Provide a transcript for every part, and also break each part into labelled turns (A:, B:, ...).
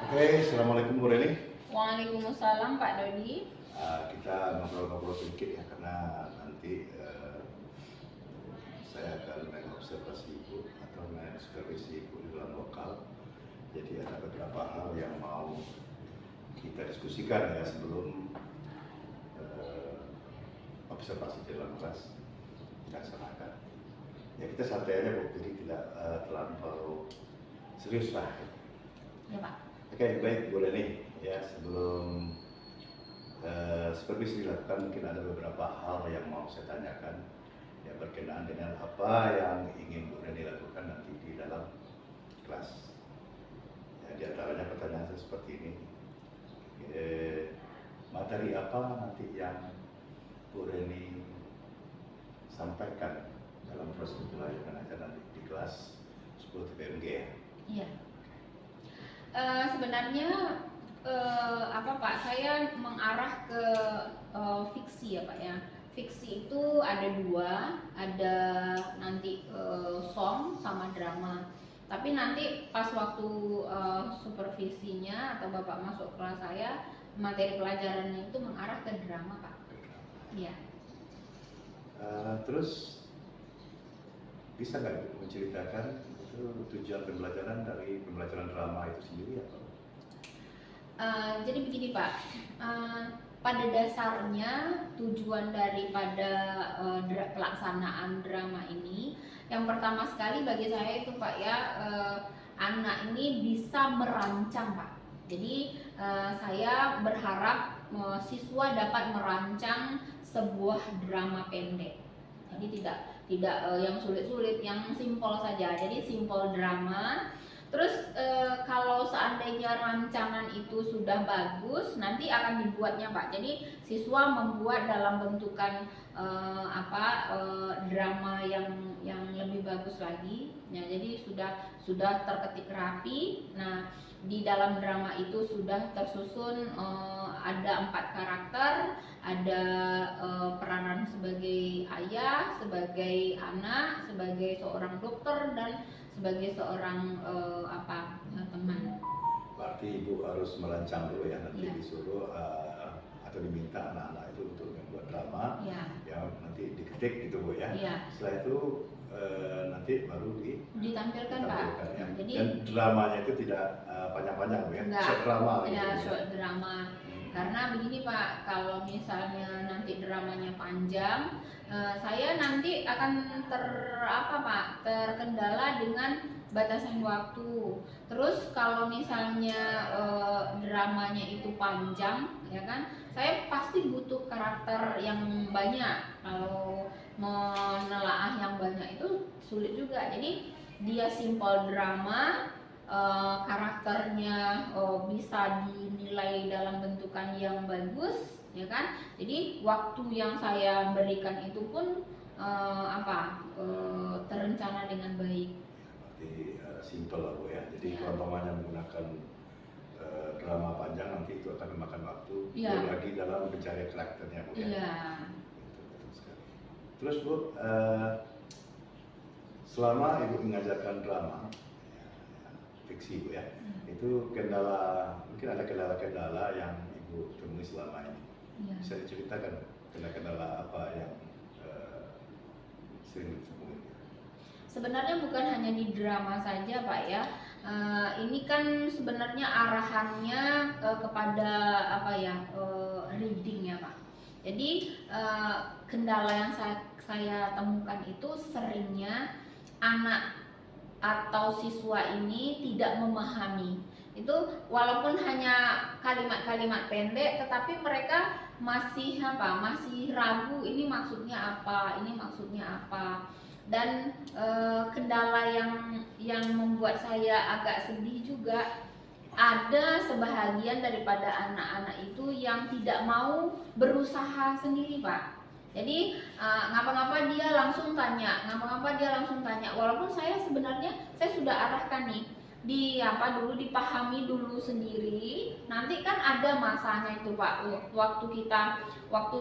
A: Oke, assalamualaikum Bu Reni.
B: Waalaikumsalam Pak Dodi.
A: Kita ngobrol-ngobrol sedikit ya, karena nanti saya akan mengobservasi Ibu atau mensupervisi Ibu di dalam lokal. Jadi ada beberapa hal yang mau kita diskusikan ya sebelum observasi di dalam kelas dilaksanakan. Ya kita santai aja Bu, jadi tidak terlampau serius lah.
B: Ya Pak.
A: Oke, baik Bu Reni. Ya, sebelum supervisi dilakukan, mungkin ada beberapa hal yang mau saya tanyakan ya, berkenaan dengan apa yang ingin Bu Reni lakukan nanti di dalam kelas. Ya, di antaranya pertanyaan saya seperti ini. Materi apa nanti yang Bu Reni sampaikan dalam proses pembelajaran aja nanti di kelas 10 TPMG ya?
B: Iya. Sebenarnya apa Pak, saya mengarah ke fiksi ya Pak ya. Fiksi itu ada dua, ada nanti song sama drama. Tapi nanti pas waktu supervisinya atau Bapak masuk kelas saya, materi pelajarannya itu mengarah ke drama Pak. Iya.
A: Terus bisa nggak Ibu menceritakan itu tujuan pembelajaran dari pembelajaran drama itu sendiri atau?
B: Jadi begini Pak, pada dasarnya tujuan daripada pelaksanaan drama ini, yang pertama sekali bagi saya itu Pak ya, anak ini bisa merancang Pak. Jadi saya berharap siswa dapat merancang sebuah drama pendek. Jadi tidak yang sulit-sulit, yang simpel saja. Jadi simpel drama. Terus kalau seandainya rancangan itu sudah bagus, nanti akan dibuatnya Pak. Jadi siswa membuat dalam bentukan drama yang lebih bagus lagi. Ya, jadi sudah terketik rapi. Nah, di dalam drama itu sudah tersusun ada 4 karakter, ada peranan sebagai ayah, sebagai anak, sebagai seorang dokter, dan sebagai seorang teman.
A: Berarti Ibu harus merancang dulu ya, nanti
B: Ya.
A: disuruh atau diminta anak-anak itu untuk membuat drama
B: Ya.
A: yang nanti diketik gitu Bu ya.
B: Ya.
A: Setelah itu nanti baru
B: ditampilkan Pak.
A: ya.
B: Jadi
A: dan dramanya itu tidak panjang-panjang Bu ya, short drama gitu
B: ya,
A: Bu,
B: short drama. Karena begini Pak, kalau misalnya nanti dramanya panjang, saya nanti akan terkendala dengan batasan waktu. Terus kalau misalnya dramanya itu panjang, ya kan, saya pasti butuh karakter yang banyak. Kalau menelaah yang banyak itu sulit juga. Jadi dia simple drama, karakternya bisa dinilai dalam bentukan yang bagus, ya kan. Jadi waktu yang saya berikan itu pun terencana dengan baik.
A: Berarti simple lah Bu ya. Jadi
B: Ya.
A: kalau umpamanya menggunakan drama panjang, nanti itu akan memakan waktu.
B: Ya.
A: Belum lagi dalam pencarian karakternya Bu ya.
B: Iya.
A: Betul sekali. Terus Bu, selama Ibu mengajarkan drama fiksi Bu ya, itu mungkin ada kendala-kendala yang Ibu temui selama ini.
B: Ya.
A: Bisa diceritakan kendala-kendala apa yang sering ditemui?
B: Sebenarnya bukan hanya di drama saja Pak ya. Ini kan sebenarnya arahannya kepada reading ya Pak. Jadi kendala yang saya temukan itu seringnya anak atau siswa ini tidak memahami. Itu walaupun hanya kalimat-kalimat pendek, tetapi mereka masih ragu, ini maksudnya apa. Dan kendala yang membuat saya agak sedih juga, ada sebahagian daripada anak-anak itu yang tidak mau berusaha sendiri Pak. Jadi ngapa-ngapa dia langsung tanya, walaupun saya sebenarnya sudah arahkan nih, dulu dipahami dulu sendiri. Nanti kan ada masanya itu Pak, waktu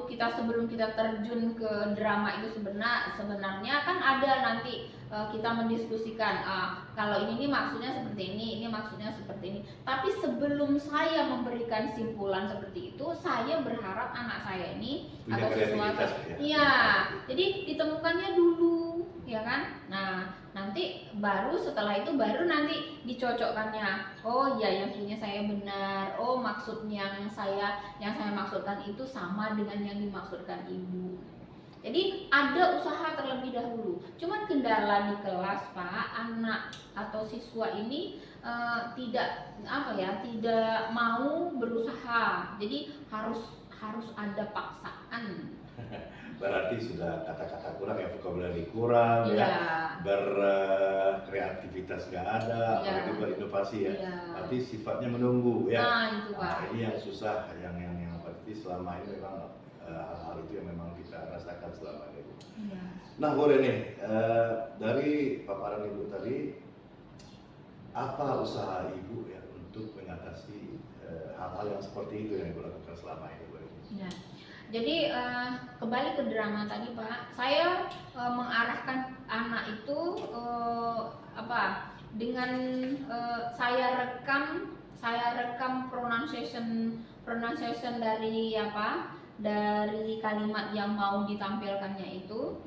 B: kita sebelum kita terjun ke drama itu sebenarnya kan ada nanti kita mendiskusikan kalau ini maksudnya seperti ini maksudnya seperti ini. Tapi sebelum saya memberikan simpulan seperti itu, saya berharap anak saya ini
A: punya
B: atau siswa iya, jadi ditemukannya dulu, ya kan? Nah, nanti setelah itu baru nanti dicocokkannya. Oh iya, yang punya saya benar. Oh, maksud yang saya maksudkan itu sama dengan yang dimaksudkan ibu. Jadi ada usaha terlebih dahulu. Cuman kendala di kelas Pak, anak atau siswa ini tidak mau berusaha. Jadi harus ada paksaan.
A: Berarti sudah kata-kata kurang, ya vocabulary kurang, ya berkreativitas nggak ada, apalagi berinovasi ya. Berarti sifatnya menunggu ya.
B: Itu Pak.
A: Ini yang susah, yang berarti selama ini memang hal-hal itu yang memang kita rasakan selama ini. Nah boleh nih, dari paparan ibu tadi, apa usaha ibu ya untuk mengatasi hal-hal yang seperti itu yang ibu lakukan selama ini?
B: Ya. Jadi kembali ke drama tadi Pak, saya mengarahkan anak itu dengan saya rekam pronunciation dari kalimat yang mau ditampilkannya itu.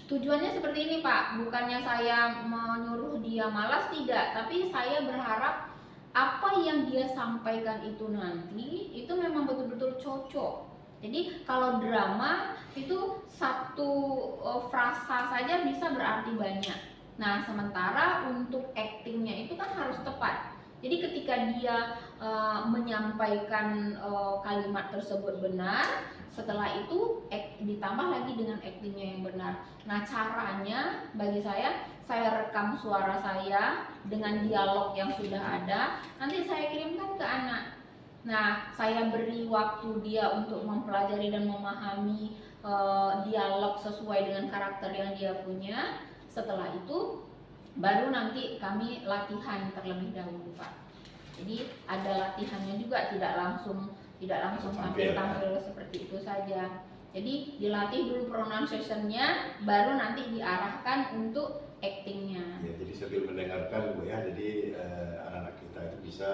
B: Tujuannya seperti ini Pak, bukannya saya menyuruh dia malas, tidak, tapi saya berharap apa yang dia sampaikan itu nanti itu memang betul-betul cocok. Jadi kalau drama itu satu frasa saja bisa berarti banyak. Nah, sementara untuk actingnya itu kan harus tepat. Jadi ketika dia menyampaikan kalimat tersebut benar, setelah itu ditambah lagi dengan actingnya yang benar. Nah, caranya bagi saya rekam suara saya dengan dialog yang sudah ada, nanti saya kirimkan ke anak. Nah, saya beri waktu dia untuk mempelajari dan memahami dialog sesuai dengan karakter yang dia punya. Setelah itu baru nanti kami latihan terlebih dahulu Pak. Jadi ada latihannya juga, tidak langsung tampil seperti itu saja. Jadi dilatih dulu pronunciation-nya, baru nanti diarahkan untuk actingnya.
A: Ya, jadi sambil mendengarkan Bu ya, jadi anak-anak kita itu bisa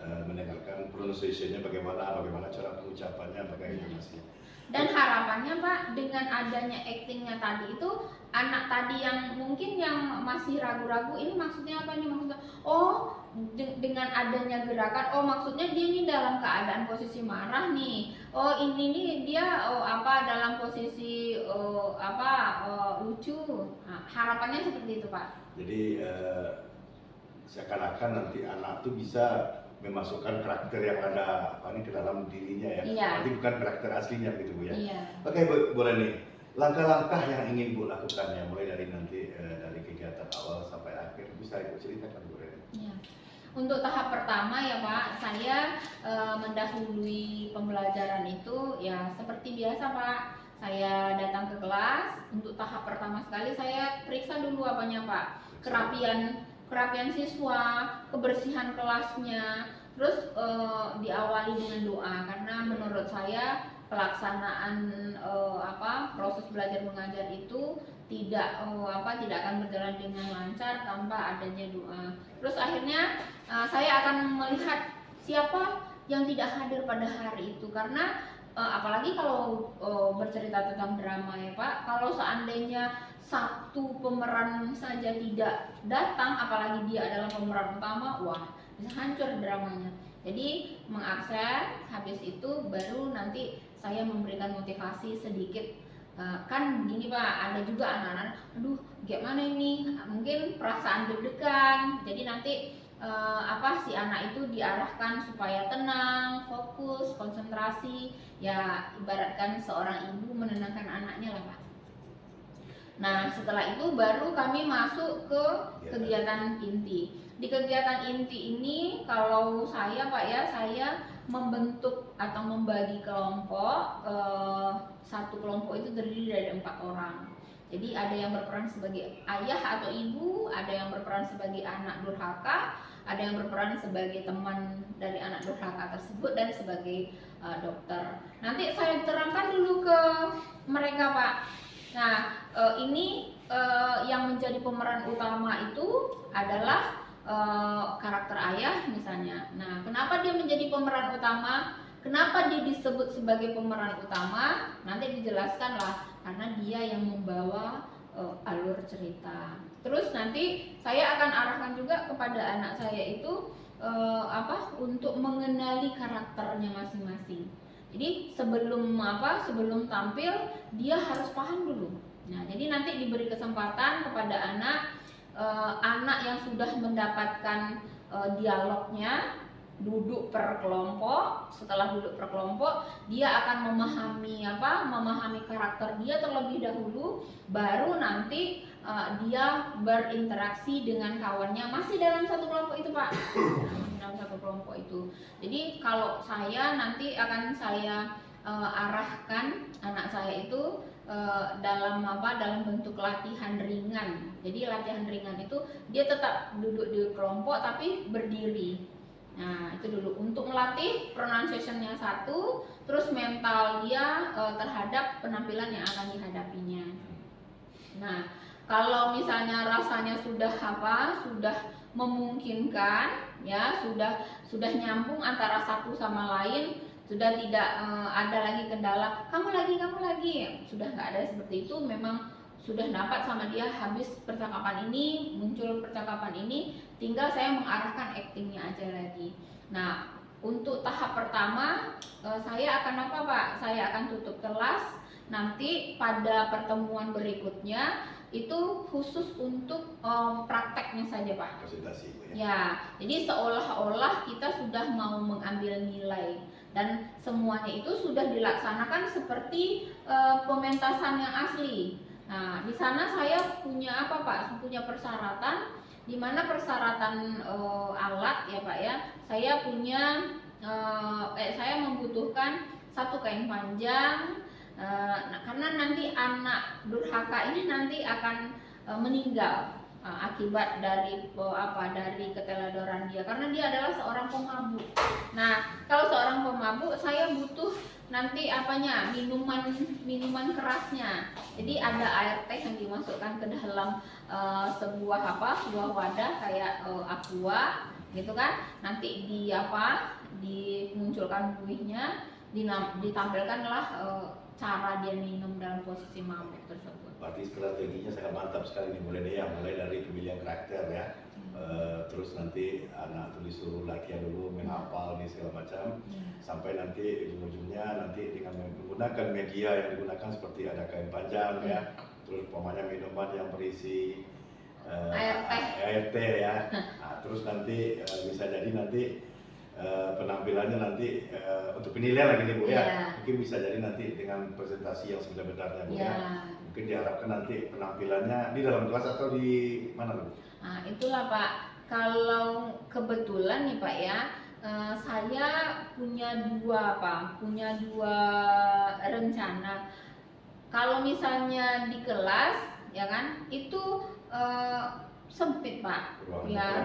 A: mendengarkan pronunciation-nya bagaimana cara pengucapannya, bagaimana sih.
B: Dan harapannya Pak, dengan adanya actingnya tadi itu, anak tadi yang mungkin yang masih ragu-ragu, ini maksudnya apa, ini maksudnya, oh dengan adanya gerakan, oh maksudnya dia ini dalam keadaan posisi marah nih, oh ini nih dia dalam posisi lucu. Nah, harapannya seperti itu Pak.
A: Jadi seakan-akan nanti anak tuh bisa memasukkan karakter yang ada ke dalam dirinya ya.
B: Iya.
A: Nanti bukan karakter aslinya begitu Bu ya.
B: Iya.
A: Oke Bu, boleh nih. Langkah-langkah yang ingin Bu lakukan ya, mulai dari nanti dari kegiatan awal sampai akhir, bisa Ibu ceritakan Bu Reni?
B: Iya. Untuk tahap pertama ya Pak, saya mendahului pembelajaran itu ya seperti biasa Pak. Saya datang ke kelas, untuk tahap pertama sekali saya periksa dulu apanya Pak. Kerapian siswa, kebersihan kelasnya, terus diawali dengan doa, karena menurut saya pelaksanaan proses belajar mengajar itu tidak akan berjalan dengan lancar tanpa adanya doa. Terus akhirnya saya akan melihat siapa yang tidak hadir pada hari itu, karena apalagi kalau bercerita tentang drama ya Pak, kalau seandainya satu pemeran saja tidak datang, apalagi dia adalah pemeran utama, wah bisa hancur dramanya. Jadi mengakses, habis itu baru nanti saya memberikan motivasi sedikit. Kan begini Pak, ada juga anak-anak, aduh gimana ini, mungkin perasaan deg-degan, jadi nanti si anak itu diarahkan supaya tenang, fokus, konsentrasi, ya ibaratkan seorang ibu menenangkan anaknya lah Pak. Nah setelah itu baru kami masuk ke kegiatan inti. Di kegiatan inti ini kalau saya Pak ya, saya membentuk atau membagi kelompok. Satu kelompok itu terdiri dari 4 orang. Jadi ada yang berperan sebagai ayah atau ibu, ada yang berperan sebagai anak durhaka, ada yang berperan sebagai teman dari anak durhaka tersebut, dan sebagai dokter. Nanti saya terangkan dulu ke mereka, Pak. Nah, ini yang menjadi pemeran utama itu adalah karakter ayah misalnya. Nah, kenapa dia menjadi pemeran utama? Kenapa dia disebut sebagai pemeran utama? Nanti dijelaskan lah, karena dia yang membawa alur cerita. Terus nanti saya akan arahkan juga kepada anak saya itu untuk mengenali karakternya masing-masing. Jadi sebelum tampil dia harus paham dulu. Nah, jadi nanti diberi kesempatan kepada anak yang sudah mendapatkan dialognya, duduk per kelompok. Setelah duduk per kelompok, dia akan memahami karakter dia terlebih dahulu, baru nanti dia berinteraksi dengan kawannya masih dalam satu kelompok itu, Pak. Dalam satu kelompok itu. Jadi kalau saya nanti akan saya arahkan anak saya itu dalam bentuk latihan ringan. Jadi latihan ringan itu dia tetap duduk di kelompok tapi berdiri. Nah, itu dulu untuk melatih pronunciation-nya satu, terus mental dia terhadap penampilan yang akan dihadapinya. Nah, kalau misalnya rasanya sudah memungkinkan, ya sudah nyambung antara satu sama lain, sudah tidak ada lagi kendala kamu lagi, sudah nggak ada seperti itu, memang sudah dapat sama dia, habis percakapan ini, muncul percakapan ini, tinggal saya mengarahkan actingnya aja lagi. Nah, untuk tahap pertama saya akan saya akan tutup kelas. Nanti pada pertemuan berikutnya itu khusus untuk prakteknya saja, Pak.
A: Presentasi
B: ya. Jadi seolah-olah kita sudah mau mengambil nilai, dan semuanya itu sudah dilaksanakan seperti pementasan yang asli. Nah, di sana saya punya punya persyaratan, di mana persyaratan alat ya, Pak ya. Saya membutuhkan satu kain panjang. Karena nanti anak durhaka ini nanti akan meninggal akibat dari keteladoran dia, karena dia adalah seorang pemabuk. Nah, kalau seorang pemabuk, saya butuh nanti minuman kerasnya. Jadi ada air teh yang dimasukkan ke dalam sebuah wadah kayak aqua gitu kan. Nanti dimunculkan buihnya, ditampilkanlah cara dia minum dalam posisi mabuk tersebut.
A: Berarti strateginya sangat mantap sekali nih, mulai dari pemilihan karakter ya. Terus nanti anak tuh disuruh latihan dulu menghafal nih segala macam, sampai nanti ujung-ujungnya nanti dengan menggunakan media yang digunakan seperti ada kain panjang ya, terus pokoknya minuman yang berisi air teh ya. Nah, terus nanti bisa jadi nanti penampilannya nanti untuk penilaian lagi nih Bu ya. Mungkin bisa jadi nanti dengan presentasi yang sebenarnya Bu ya. Mungkin diharapkan nanti penampilannya di dalam kelas atau di mana Bu?
B: Nah, itulah Pak. Kalau kebetulan nih Pak ya, saya punya dua rencana. Kalau misalnya di kelas ya kan, itu sempit Pak.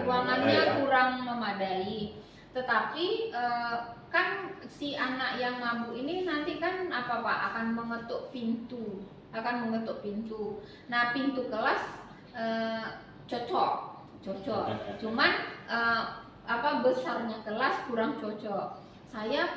B: Ruangannya kurang memadai. Tetapi kan si anak yang mabuk ini nanti kan akan mengetuk pintu, Nah, pintu kelas cocok. Cuman besarnya kelas kurang cocok. Saya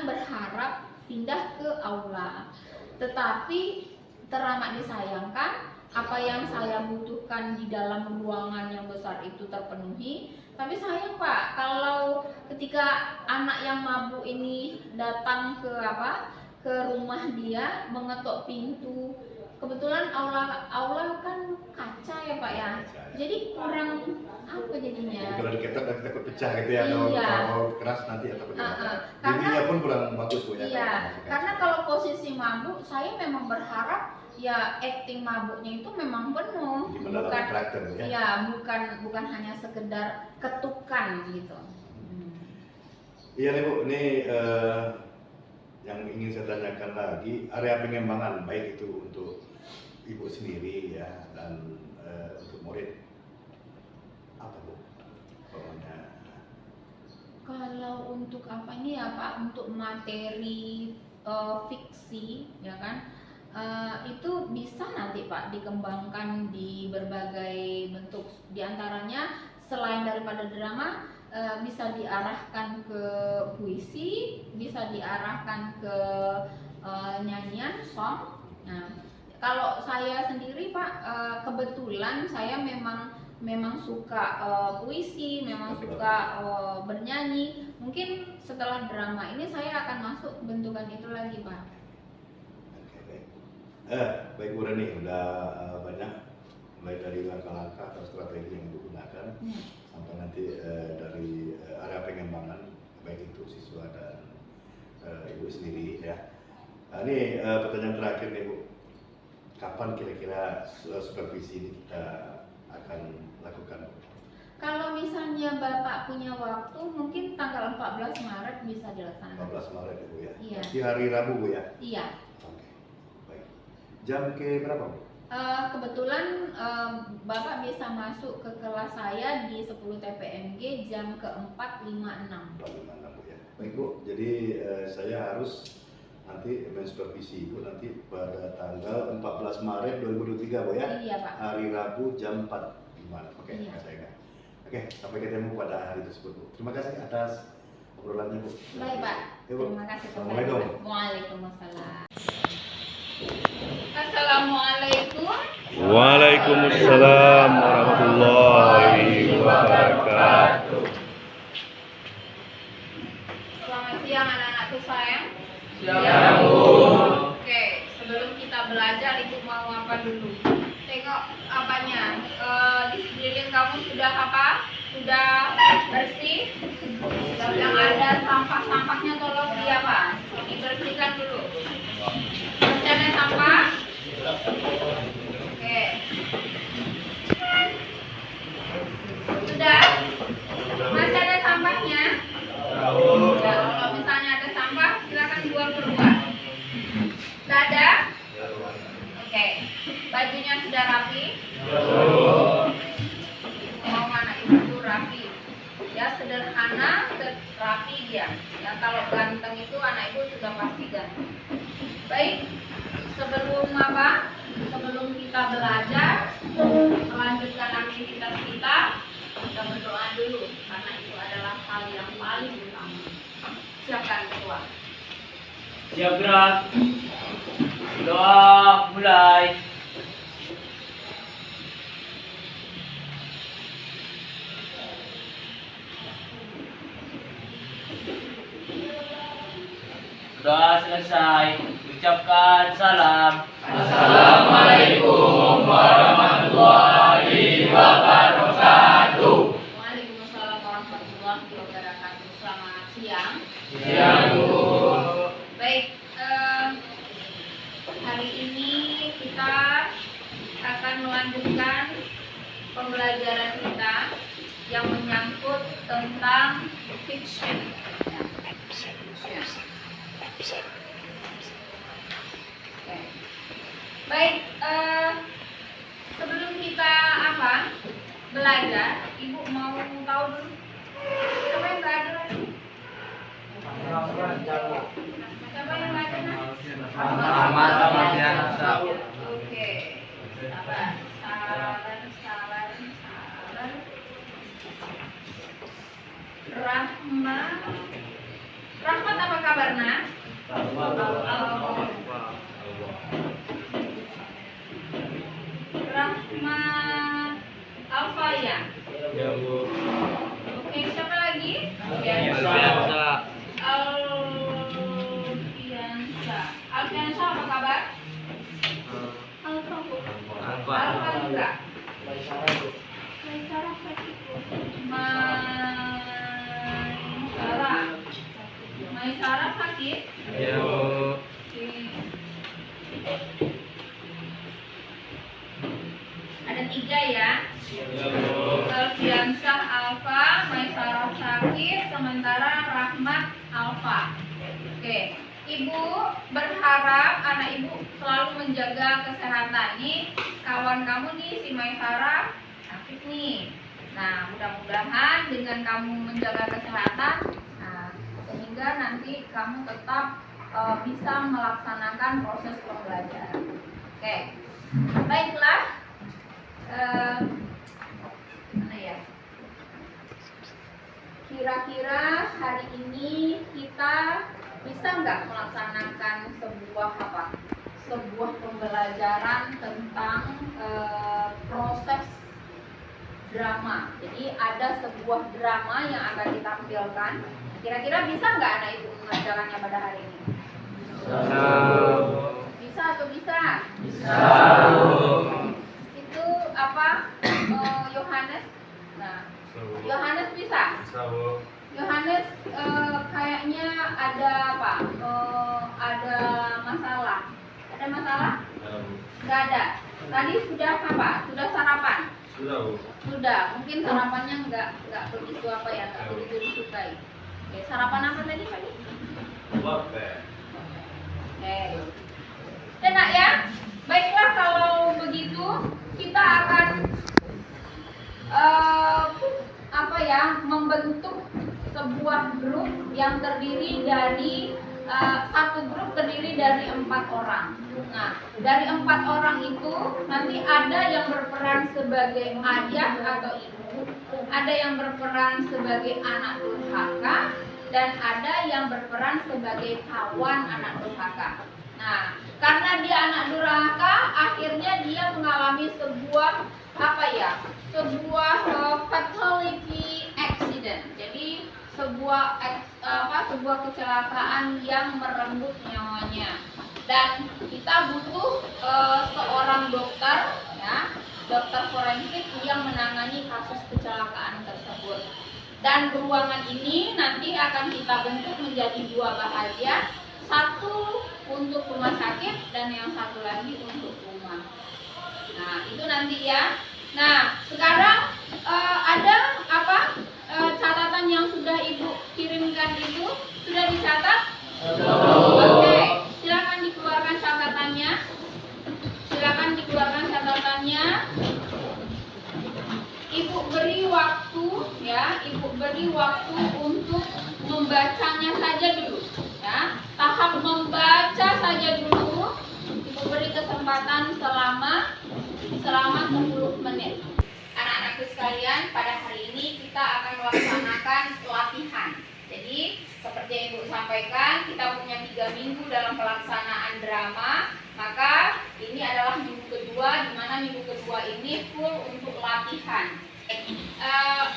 B: berharap pindah ke aula. Tetapi teramat disayangkan, apa yang saya butuhkan di dalam ruangan yang besar itu terpenuhi. Tapi sayang Pak, kalau ketika anak yang mabuk ini datang ke rumah dia, mengetok pintu, kebetulan aula kan kaca ya Pak ya, jadi kurang jadinya.
A: Jadi kalau diketok nanti takut pecah gitu ya, kalau keras nanti atau bagaimana. Bunyinya pun kurang bagus Bu ya.
B: Iya, karena kalau posisi mabuk, saya memang berharap ya acting mabuknya itu memang penuh, bukan hanya sekedar ketukan gitu.
A: Iya nih Bu, ini yang ingin saya tanyakan lagi, area pengembangan baik itu untuk ibu sendiri ya, dan untuk murid apa Bu? Pokoknya.
B: Kalau untuk apa ini ya Pak, untuk materi fiksi ya kan, itu bisa nanti Pak dikembangkan di berbagai bentuk, diantaranya selain daripada drama bisa diarahkan ke puisi, bisa diarahkan ke nyanyian, song. Nah, kalau saya sendiri Pak, kebetulan saya memang suka puisi, memang suka bernyanyi. Mungkin setelah drama ini saya akan masuk bentukan itu lagi Pak.
A: Oke, baik. Baik Bu Reni, udah banyak mulai dari langkah-langkah atau strategi yang digunakan sampai nanti dari area pengembangan baik itu siswa dan ibu sendiri ya. Nah, ini pertanyaan terakhir nih Bu, kapan kira-kira supervisi ini kita akan lakukan?
B: Kalau misalnya Bapak punya waktu, mungkin tanggal 14 Maret bisa dilaksanakan.
A: 14 Maret ya Bu ya?
B: Iya.
A: Di hari Rabu Bu ya?
B: Iya.
A: Oke, baik. Jam ke berapa Bu?
B: Kebetulan Bapak bisa masuk ke kelas saya di 10 TPMG jam ke 4.56.
A: 4.56 Bu ya. Baik Bu, jadi saya harus nanti mensupervisi Ibu nanti pada tanggal 14 Maret 2023 Bu ya?
B: Iya Pak.
A: Hari Rabu jam 4 gimana? Oke,
B: Iya.
A: saya ingat. Oke, sampai ketemu pada hari tersebut Bu. Terima kasih atas obrolannya Bu.
B: Baik Pak.
A: Ya, Bu.
B: Terima kasih.
A: Assalamualaikum.
B: Waalaikumsalam. Assalamualaikum.
C: Waalaikumsalam warahmatullahi wabarakatuh.
B: Selamat siang anak-anakku sayang.
C: Siang, Bu.
B: Oke, sebelum kita belajar Ibu mau apa dulu? Tengok apanya. Di sekeliling kamu sudah apa? Sudah bersih? Yang ada sampah-sampahnya tolong dibersihkan dulu. Rencana sampah? Oke. Sudah? Masih ada sampahnya? Ya, kalau misalnya ada sampah, silakan buang keluar. Sudah ada? Oke. Bajunya sudah rapi? Mau anak ibu rapi? Ya, sederhana, rapi dia. Ya, kalau ganteng itu anak ibu sudah pasti ganteng. Baik. Sebelum apa? Sebelum kita belajar, melanjutkan aktivitas kita berdoa dulu karena itu adalah hal yang paling utama. Silakan ketua.
D: Siap gerak. Doa mulai. Doa selesai. Ucapkan salam. Assalamualaikum warahmatullahi wabarakatuh.
B: Waalaikumsalam warahmatullahi wabarakatuh. Selamat siang.
D: Siang, Bu.
B: Baik, hari ini kita akan melanjutkan pembelajaran kita yang menyangkut tentang fiction. Oke. Baik, sebelum kita belajar, Ibu mau tahu dulu siapa yang nggak ada lagi? Siapa yang nggak ada?
D: Ahmad sama Diana.
B: Oke. Sabar. Rahmat apa kabarnya? Rahmat Alfa ya?
D: Ya, Bu.
B: Oke, siapa lagi?
D: Biasa.
B: Alfiansa apa kabar? Alfa juga. Maisarah sakit. Maisarah sakit?
D: Ya, Bu.
B: Oke. Ada 3 ya?
D: Ya, Bu.
B: Alfiansyah Alfa, Maisarah sakit, sementara Rahmat Alfa. Oke, Ibu berharap anak ibu selalu menjaga kesehatan. Nih kawan kamu nih si Maisara sakit nih. Nah mudah-mudahan dengan kamu menjaga kesehatan, nah, sehingga nanti kamu tetap bisa melaksanakan proses pembelajaran. Oke, baiklah. Mana ya? Kira-kira hari ini kita bisa nggak melaksanakan sebuah pembelajaran tentang proses drama. Jadi ada sebuah drama yang akan ditampilkan. Kira-kira bisa nggak anak ibu mengerjakannya pada hari ini? Bisa atau bisa?
D: Bisa.
B: Itu apa? Yohanes. Nah, Yohanes bisa?
D: Bisa, Bu.
B: Yohanes kayaknya ada apa? Ada masalah. Ada masalah? Nggak ada. Tadi sudah apa? Sudah sarapan?
D: Sudah, Bu.
B: Sudah. Mungkin sarapannya nggak begitu apa ya? Nggak begitu disukai. Oke, sarapan apa tadi pagi?
D: Oke.
B: Oke. Enak ya? Baiklah kalau begitu kita akan membentuk sebuah grup yang terdiri dari satu grup terdiri dari 4 orang. Nah, dari 4 orang itu nanti ada yang berperan sebagai ayah atau ibu, ada yang berperan sebagai anak durhaka, dan ada yang berperan sebagai kawan anak durhaka. Nah, karena dia anak durhaka, akhirnya dia mengalami sebuah fatality accident. Jadi sebuah kecelakaan yang merenggut nyawanya. Dan kita butuh seorang dokter, ya, dokter forensik yang menangani kasus kecelakaan tersebut. Dan ruangan ini nanti akan kita bentuk menjadi 2 bahagian, satu untuk rumah sakit dan yang satu lagi untuk rumah. Nah, itu nanti ya. Nah, sekarang ada catatan yang sudah ibu kirimkan itu sudah dicatat? Oke, silakan dikeluarkan catatannya. Ibu beri waktu ya, ibu beri waktu untuk membacanya saja dulu ya. Tahap membaca saja dulu. Ibu beri kesempatan selama 10 menit. Anak-anakku sekalian, pada hari ini kita akan melaksanakan latihan. Jadi, seperti yang Ibu sampaikan, kita punya 3 minggu dalam pelaksanaan drama. Maka ini adalah minggu kedua, di mana minggu kedua ini full untuk latihan.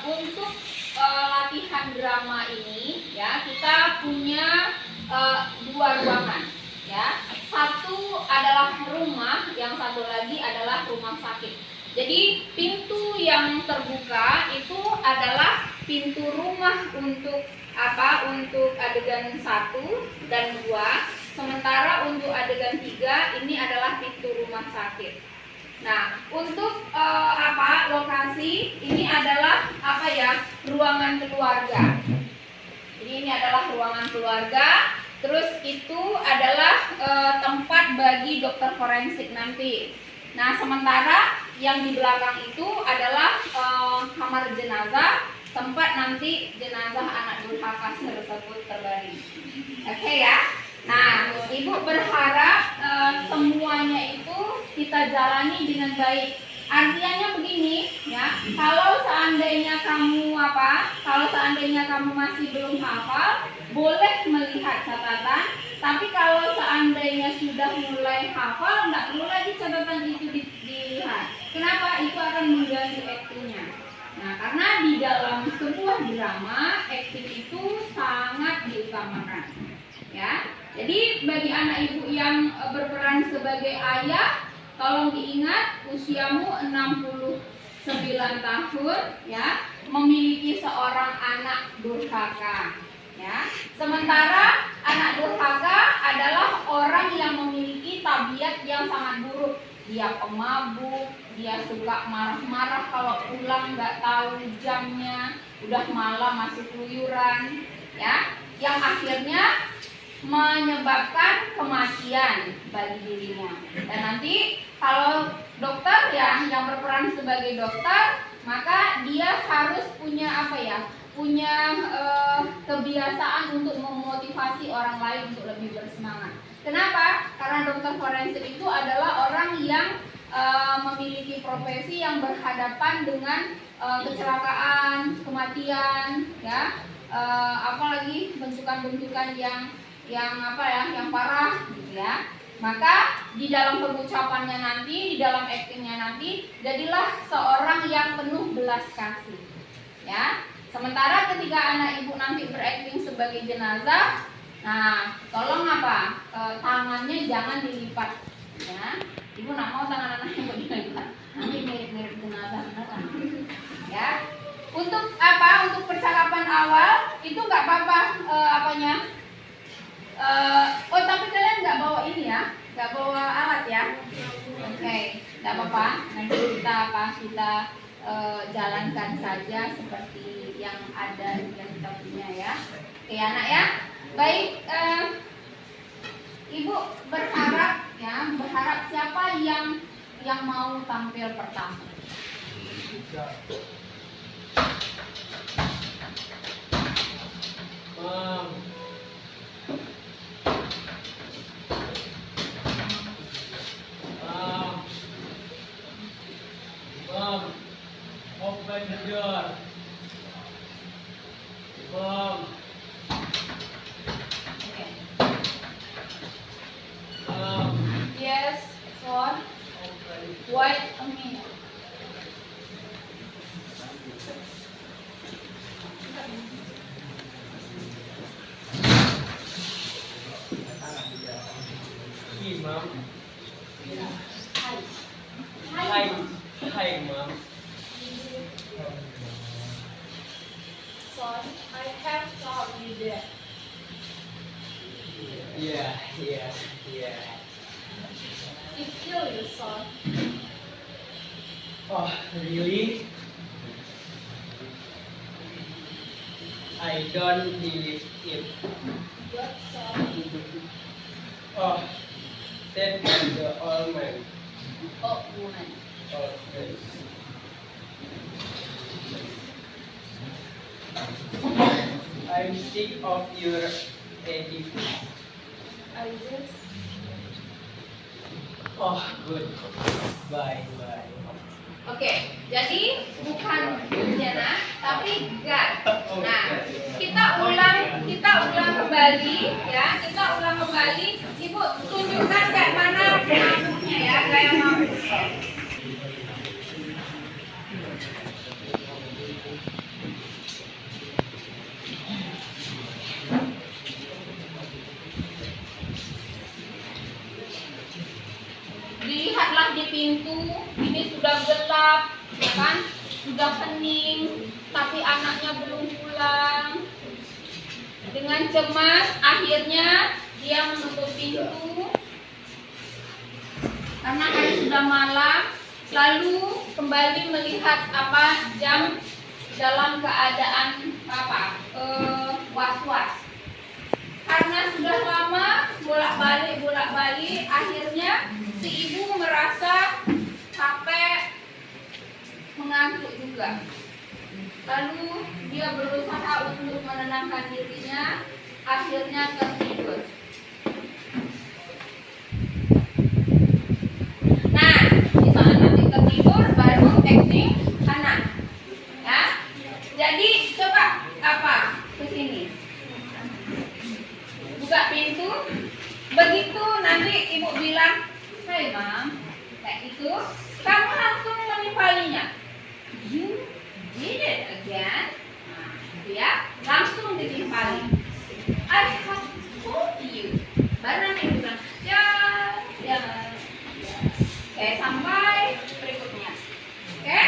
B: Untuk latihan drama ini, ya, kita punya 2 ruangan. Ya, satu adalah rumah, yang satu lagi adalah rumah sakit. Jadi pintu yang terbuka itu adalah pintu rumah untuk untuk adegan 1 dan 2. Sementara untuk adegan 3 ini adalah pintu rumah sakit. Nah, untuk lokasi ini adalah ruangan keluarga. Jadi ini adalah ruangan keluarga. Terus itu adalah tempat bagi dokter forensik nanti. Nah, sementara yang di belakang itu adalah kamar jenazah, tempat nanti jenazah anak durhaka tersebut terbaring. Oke ya. Nah, Ibu berharap semuanya itu kita jalani dengan baik. Artinya begini, ya. Kalau seandainya kamu masih belum hafal, boleh melihat catatan. Tapi kalau seandainya sudah mulai hafal, nggak perlu lagi catatan itu dilihat. Kenapa? Itu akan mengganggu aktingnya. Nah, karena di dalam sebuah drama, akting itu sangat diutamakan. Ya, jadi bagi anak ibu yang berperan sebagai ayah, tolong diingat usiamu 69 tahun, ya, memiliki seorang anak durhaka. Ya, sementara anak durhaka adalah orang yang memiliki tabiat yang sangat buruk. Dia pemabuk, dia suka marah-marah kalau pulang nggak tahu jamnya, udah malam masih keluyuran, ya, yang akhirnya menyebabkan kematian bagi dirinya. Dan nanti kalau dokter yang berperan sebagai dokter, maka dia harus punya apa ya? Punya kebiasaan untuk memotivasi orang lain untuk lebih bersemangat. Kenapa? Karena dokter forensik itu adalah orang yang memiliki profesi yang berhadapan dengan kecelakaan, kematian, ya, apalagi bentukan-bentukan yang apa ya, yang parah, gitu ya. Maka di dalam pengucapannya nanti, di dalam aktingnya nanti, jadilah seorang yang penuh belas kasih, ya. Sementara ketika anak ibu nanti berakting sebagai jenazah, nah tolong apa? Tangannya jangan dilipat, ya. Ibu nak mau tangan anaknya dilipat, nanti mirip-mirip jenazah beneran, ya. Untuk apa? Untuk percakapan awal itu nggak apa-apa, tapi kalian nggak bawa ini ya, nggak bawa alat ya. Oke, nggak apa-apa. Nanti kita jalankan saja seperti yang ada yang kita punya ya. Oke anak ya. Baik, ibu berharap siapa yang mau tampil pertama?
E: Open the door. Mom.
B: Okay.
E: Mom.
B: Yes, son.
E: Open.
B: Wait a minute.
E: Hey, Mom.
B: Hi.
E: Hi. Hi, Mom.
B: Son, I have told you that.
E: Yeah.
B: It kill you, son.
E: Oh, really? I don't believe it.
B: What, son?
E: Oh, said the old man.
B: Oh, woman.
E: Oh, yes. I'm sick of your attitude.
B: I just.
E: Oh, good. Bye.
B: Oke, jadi bukan bencana, tapi God. Nah, kita ulang kembali, ya. Kita ulang kembali. Ibu tunjukkan kayak mana mampunya ya, kayak mampu. Dilihatlah di pintu, ini sudah gelap, ya kan? Sudah hening, tapi anaknya belum pulang. Dengan cemas, akhirnya dia menutup pintu karena hari sudah malam. Lalu kembali melihat jam dalam keadaan was-was. Karena sudah lama bolak-balik, akhirnya si ibu merasa capek, mengantuk juga. Lalu dia berusaha untuk menenangkan dirinya, akhirnya tertidur. Nah, di saat nanti tertidur baru acting anak. Ya. Jadi coba ke sini. Buka pintu. Begitu nanti ibu bilang, "Hai Mam," kayak itu, kamu langsung menimpalinya. You did it again. Nah, gitu ya, langsung ditimpali. I have told you. Baru nanti ibu bilang, ya. Oke, sampai berikutnya. Oke.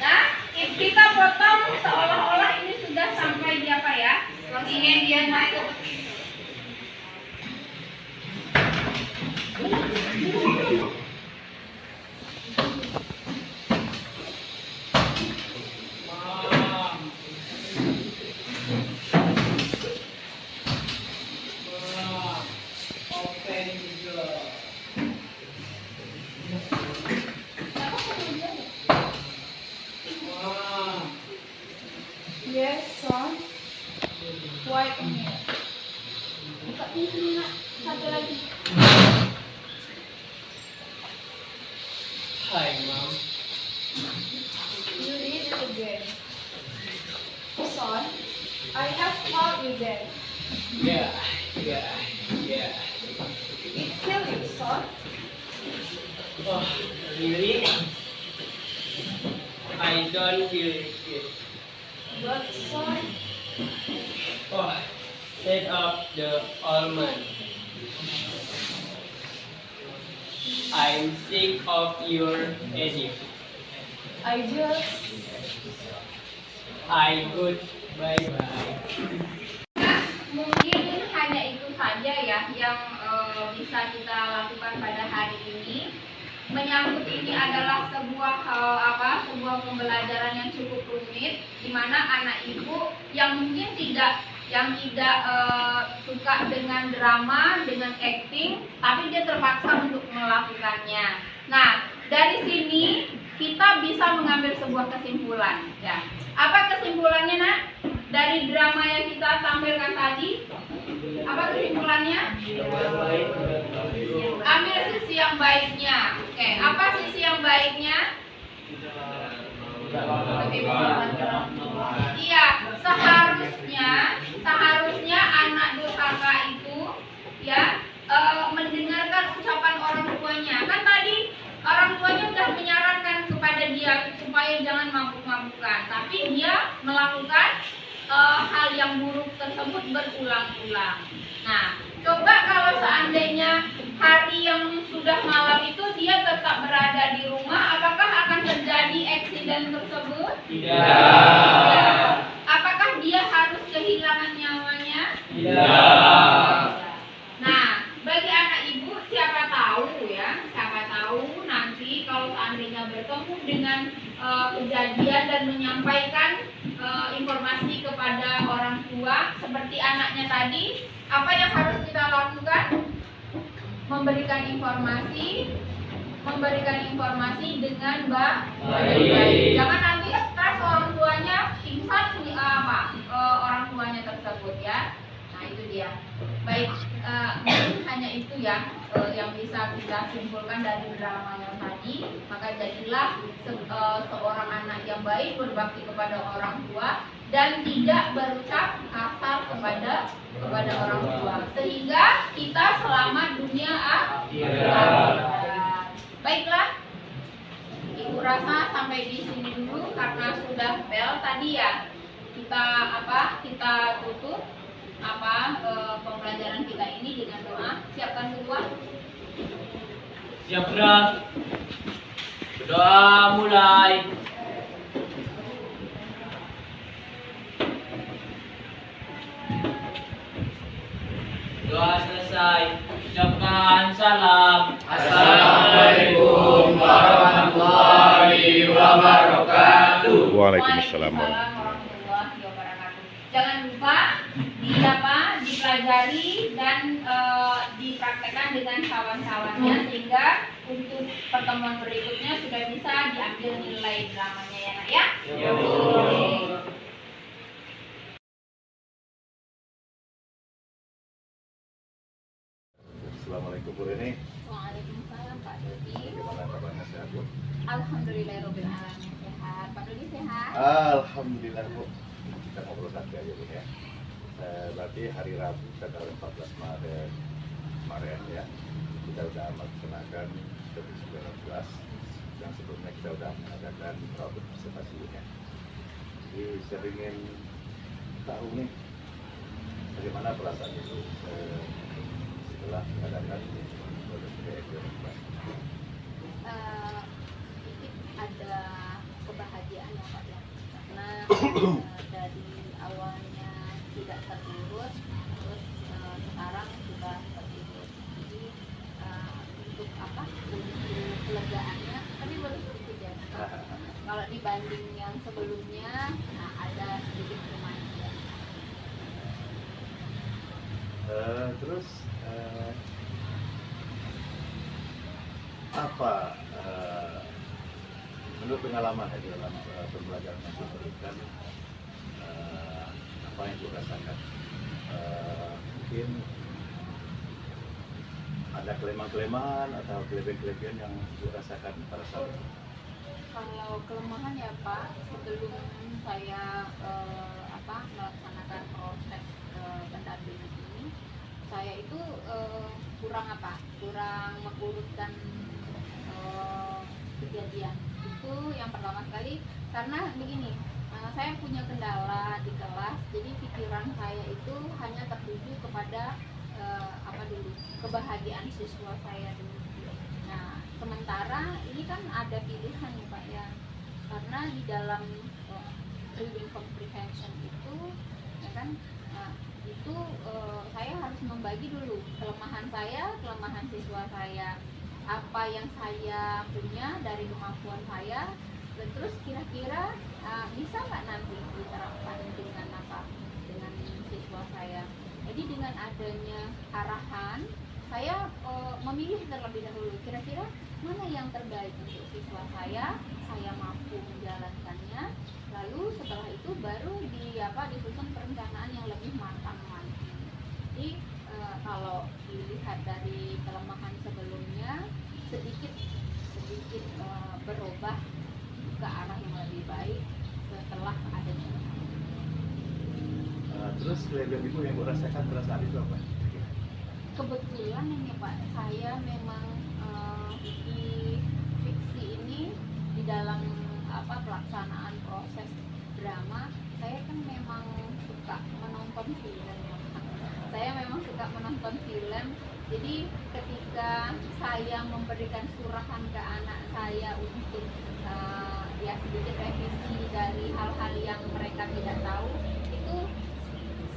B: Nah, kita potong seolah-olah ini sudah sampai di apa ya? Ingin dia masuk.
E: Mom.
B: Quiet on here. Buka pintu nak. Satu lagi.
E: Hi, Mom.
B: You read it again. Son, I have taught you that.
E: Yeah.
B: It killed you, son.
E: Oh, really? I don't believe it.
B: But son,
E: Oh, set up the almond. I'm sick of your edit. I good. Bye-bye.
B: mungkin hanya itu saja ya yang bisa kita lakukan pada hari ini. Menyambut ini adalah sebuah sebuah pembelajaran yang cukup rumit, di mana anak ibu yang mungkin tidak suka dengan drama, dengan acting, tapi dia terpaksa untuk melakukannya. Nah, dari sini kita bisa mengambil sebuah kesimpulan. Ya, apa kesimpulannya, Nak? Dari drama yang kita tampilkan tadi, apa kesimpulannya? Ambil sisi yang baiknya. Oke, apa sisi yang baiknya? Iya, seharusnya anak durhaka itu ya mendengarkan ucapan orang tuanya. Kan tadi orang tuanya sudah menyarankan kepada dia supaya jangan mabuk-mabukan, tapi dia melakukan hal yang buruk tersebut berulang-ulang. Nah, coba kalau seandainya hari yang sudah malam itu dia tetap berada di rumah, apakah akan terjadi eksiden tersebut?
E: Tidak.
B: Apakah dia harus kehilangan nyawanya?
E: Tidak.
B: Nah, bagi anak ibu siapa tahu nanti kalau seandainya bertemu dengan kejadian dan menyampaikan informasi kepada orang tua seperti anaknya tadi, apa yang harus kita lakukan? Memberikan informasi dengan baik. Jangan nanti stres orang tuanya pingsan orang tuanya tersebut ya. Nah, itu dia. Baik, mungkin hanya itu ya yang bisa kita simpulkan dari drama yang tadi. Maka jadilah seorang anak yang baik, berbakti kepada orang tua dan tidak berucap kasar kepada orang tua, sehingga kita selamat dunia akhirat. Baiklah, Ibu rasa sampai di sini dulu karena sudah bel tadi ya. Kita tutup pembelajaran kita ini dengan doa. Siapkan doa.
E: Siap, Prof. Doa mulai. Doa selesai. Ucapkan salam.
C: Assalamualaikum warahmatullahi wabarakatuh.
B: Waalaikumsalam warahmatullahi wabarakatuh. Jangan lupa dipelajari dan dipraktekkan dengan kawan-kawannya sehingga untuk pertemuan berikutnya sudah bisa diambil nilai dramanya ya, Nak ya. Oke.
A: Assalamualaikum Bu Reni.
B: Waalaikumsalam Pak Dodi.
A: Bagaimana kabarnya, sehat Bu?
B: Alhamdulillahirabbil alamin sehat. Pak Dodi sehat?
A: Alhamdulillah Bu. Kita ngobrol santai aja Bu ya. Berarti hari Rabu tanggal 14 Maret kemarin ya, kita sudah melaksanakan studi 19 yang sebelumnya kita sudah mengadakan robot presentasi ya. Jadi saya ingin tahu nih bagaimana perasaan itu setelah mengadakan robot presentasi.
B: Ada kebahagiaan ya Pak ya, karena dari awalnya tidak terurus, terus sekarang sudah terurus. Jadi untuk kelegaannya, tapi baru sedikit ya. Kalau dibanding yang sebelumnya, ada sedikit kemajuan.
A: Terus apa menurut pengalaman ya dalam pembelajaran yang diberikan, apa yang dirasakan mungkin ada kelemahan-kelemahan atau kelebihan-kelebihan yang Ibu rasakan pada saat itu?
B: Kalau kelemahan ya Pak, sebelum saya melaksanakan proses pendampingan ini, saya itu kurang mengurutkan kejadian. Itu yang pertama sekali, karena begini, saya punya kendala di kelas, jadi pikiran saya itu hanya tertuju kepada kebahagiaan siswa saya dulu. Nah, sementara ini kan ada pilihan nih Pak ya, karena di dalam reading comprehension itu, ya kan, saya harus membagi dulu kelemahan saya, kelemahan siswa saya, apa yang saya punya dari kemampuan saya, dan terus kira-kira bisa nggak nanti diterapkan dengan siswa saya. Jadi dengan adanya arahan, saya memilih terlebih dahulu kira-kira mana yang terbaik untuk siswa saya mampu menjalankannya. Lalu setelah itu baru disusun perencanaan yang lebih matang lagi. Jadi kalau dilihat dari kelemahan sebelumnya, sedikit berubah ke arah yang lebih baik setelah adanya.
A: Terus kelebihan Ibu yang Ibu rasakan pada saat itu apa?
B: Kebetulan ini Pak, saya memang di fiksi ini di dalam pelaksanaan proses drama, saya kan memang suka menonton film. Saya memang suka menonton film. Jadi ketika saya memberikan surahan ke anak saya untuk sedikit revisi dari hal-hal yang mereka tidak tahu, itu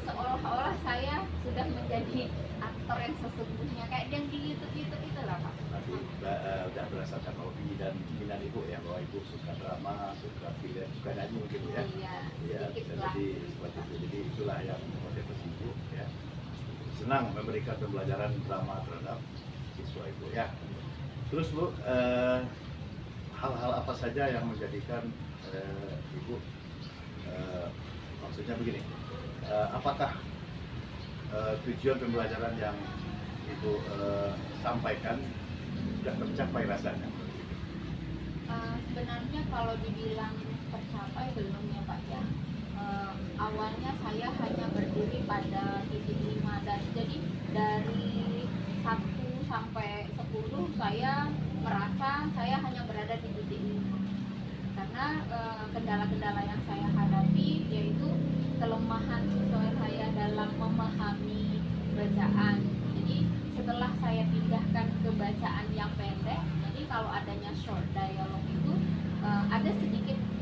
B: seolah-olah saya sudah menjadi aktor yang sesungguhnya, kayak yang di YouTube itu lah Pak.
A: Tapi udah berdasarkan hobi dan minat Ibu ya, bahwa Ibu suka drama, suka film, suka nyanyi mungkin ya.
B: Iya, sedikit lah.
A: Jadi seperti itu. Jadi itulah yang motivasi Ibu ya. Senang memberikan pembelajaran drama terhadap siswa Ibu ya. Terus Bu, hal-hal apa saja yang menjadikan Ibu maksudnya begini, apakah tujuan pembelajaran yang Ibu sampaikan sudah tercapai rasanya?
B: Sebenarnya kalau dibilang tercapai belum ya Pak ya. Awalnya saya hanya berdiri pada titik 5, dan jadi dari 1 sampai 10 saya merasa saya hanya berada di titik 5, karena kendala-kendala yang saya hadapi yaitu kelemahan siswa saya dalam memahami bacaan. Jadi setelah saya pindahkan ke bacaan yang pendek, jadi kalau adanya short dialogue itu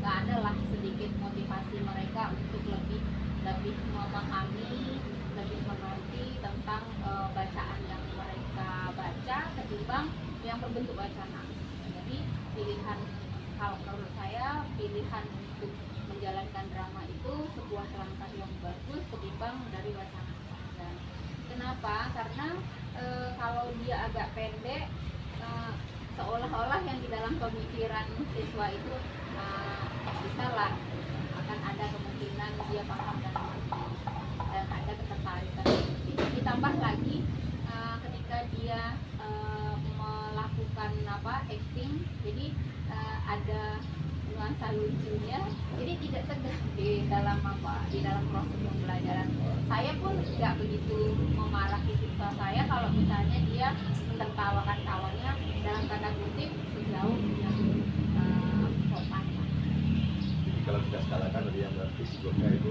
B: adalah sedikit motivasi mereka untuk lebih memahami, lebih mengerti tentang bacaan yang mereka baca ketimbang yang berbentuk wacana. Jadi kalau menurut saya pilihan untuk menjalankan drama itu sebuah langkah yang bagus ketimbang dari wacana saja. Kenapa? Karena kalau dia agak pendek, seolah-olah yang di dalam pemikiran siswa itu bisa lah, akan ada kemungkinan dia paham dan ada ketertarikan. Ditambah lagi ketika dia melakukan acting, jadi ada nuansa lucunya, jadi tidak tegang di dalam proses pembelajaran. Saya pun nggak begitu memarahi siswa saya kalau misalnya dia menertawakan tawanya dalam tanda kutip sejauh yang sopan.
A: Kalau kita skalakan tadi yang berarti sebelumnya itu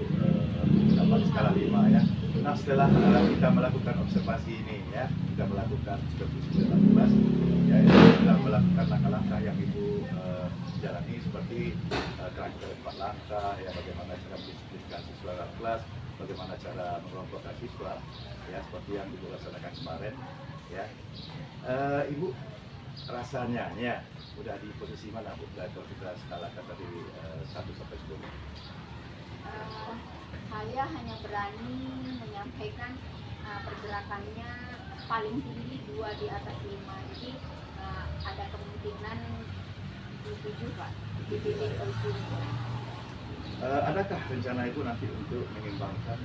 A: dapat skala 5 ya. Nah setelah kita melakukan observasi ini ya, kita melakukan seperti 19 ya, kita melakukan langkah-langkah yang Ibu jalani seperti karakter 4 langkah ya, bagaimana cara mendisiplinkan siswa dalam kelas, bagaimana cara mengelompokkan siswa ya, seperti yang Ibu laksanakan kemarin ya. Ibu rasanya ya udah di posisi mana Bu kalau kita skalakan dari 1 sampai 10?
B: Saya hanya berani menyampaikan pergerakannya paling tinggi 2 di atas 5, jadi ada kemungkinan di 7 Pak, di titik ujung.
A: Adakah rencana Ibu nanti untuk mengimbangkan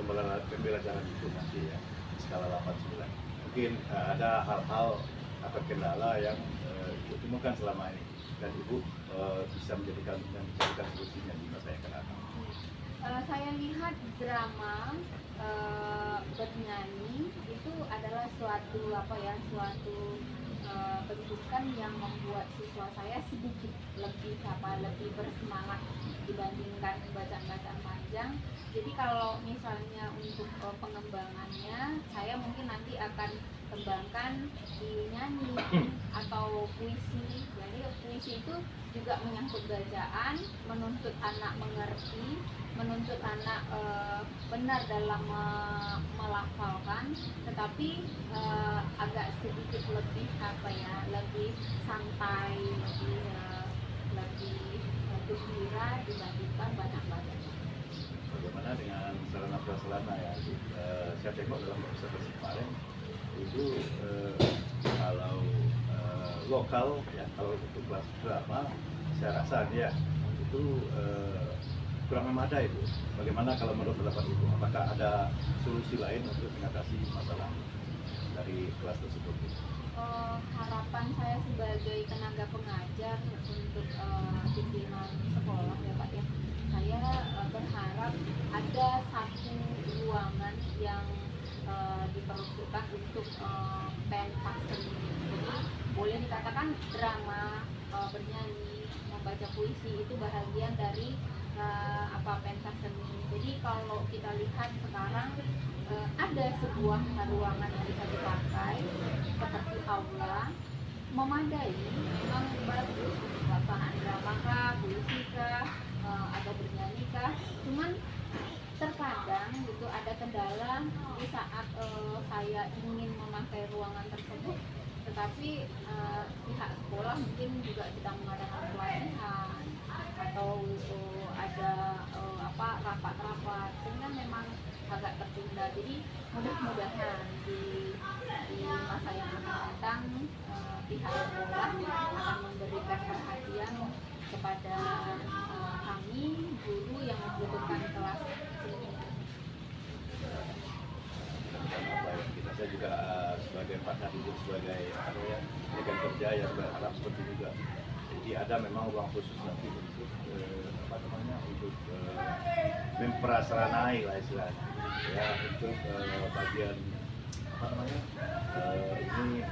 A: pembelajaran itu nanti ya skala 8-9. Mungkin ada hal-hal atau kendala yang Ibu temukan selama ini dan Ibu bisa menjadikan solusinya di masa yang akan datang.
B: Saya lihat drama bernyanyi itu adalah suatu pendidikan yang membuat siswa saya sedikit lebih bersemangat dibandingkan bacaan-bacaan panjang. Jadi kalau misalnya untuk pengembangannya, saya mungkin nanti akan kembangkan di nyanyi atau puisi. Jadi puisi itu juga menyangkut bacaan, menuntut anak mengerti, menuntut anak benar dalam melafalkan, tetapi agak sedikit lebih lebih santai, lebih gembira dibandingkan banyak baca.
A: Bagaimana dengan sarana prasarana ya? Saya tengok dalam observasi kemarin itu kalau lokal ya, kalau untuk kelas drama saya rasa dia itu kurang memadai itu. Bagaimana kalau menurut pendapat Ibu? Apakah ada solusi lain untuk mengatasi masalah dari kelas tersebut?
B: Harapan saya sebagai tenaga pengajar untuk pimpinan sekolah ya Pak ya, saya berharap ada satu ruangan yang diperuntukkan untuk pentas seni. Jadi boleh dikatakan drama, bernyanyi, membaca puisi itu bahagian dari pentas seni. Jadi kalau kita lihat sekarang ada sebuah ruangan yang bisa dipakai seperti aula, memadai, memang bagus pelaksanaan drama kah, puisi kah, atau bernyanyi kah. Cuman terkadang gitu ada kendala di saat saya ingin memakai ruangan tersebut, tetapi pihak sekolah mungkin juga sedang mengadakan pelatihan atau ada rapat-rapat, sehingga memang agak tertunda. Jadi mudah-mudahan di masa yang akan datang pihak sekolah akan memberikan perhatian kepada kami guru yang membutuhkan kelas seni.
A: Saya juga sebagai partner hidup, sebagai rekan kerja yang berharap seperti juga. Jadi ada memang ruang khusus nanti untuk untuk memprasaranai lah istilahnya ya, untuk bagian ini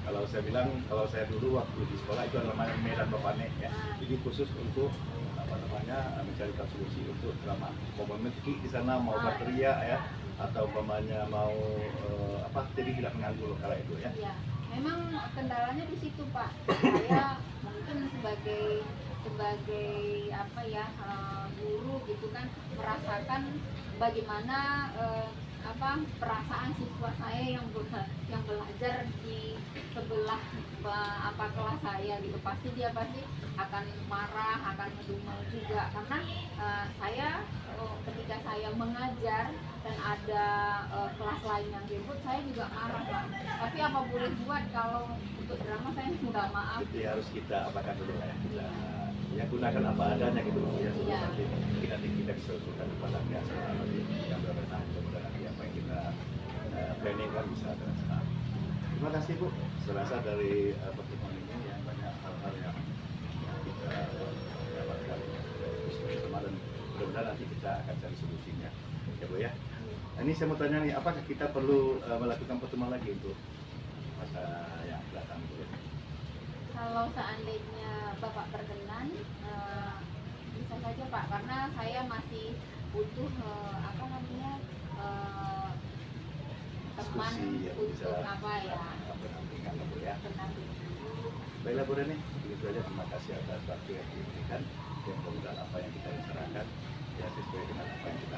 A: kalau saya bilang, kalau saya dulu waktu di sekolah itu adalah medan bapanek ya, jadi khusus untuk mencarikan solusi untuk drama, mau memetik di sana, mau berteriak ya, atau umpamanya mau jadi tidak menganggur kala itu ya.
B: Ya, memang kendalanya di situ Pak. Saya mungkin sebagai guru gitu kan merasakan bagaimana perasaan siswa saya yang belajar di sebelah kelas saya gitu. Pasti dia akan marah, akan ngedumel juga karena saya ketika saya mengajar dan ada kelas lain yang ribut, saya juga marah Pak. Tapi apa boleh buat, kalau untuk drama saya minta maaf.
A: Jadi harus kita apakan dulu ya, kita ya gunakan apa adanya gitu ya, sebelum nanti kita bisa usulkan kepada pihak yang berwenang, mudah-mudahan nanti apa yang kita planning kan bisa terlaksana. Terima kasih Bu, saya rasa dari pertemuan ini yang banyak hal-hal yang kita dapatkan bersama, dan mudah-mudahan nanti kita akan cari solusinya ya Bu ya. Nah, ini saya mau tanya nih, apakah kita perlu melakukan pertemuan lagi untuk masa yang datang Bu?
B: Kalau seandainya Bapak berkenan, bisa saja Pak, karena saya masih butuh teman untuk pendamping.
A: Baiklah Bu Reni, begitu aja, terima kasih atas waktu yang diberikan, dan mudah-mudahan apa yang kita bicarakan ya sesuai dengan apa yang kita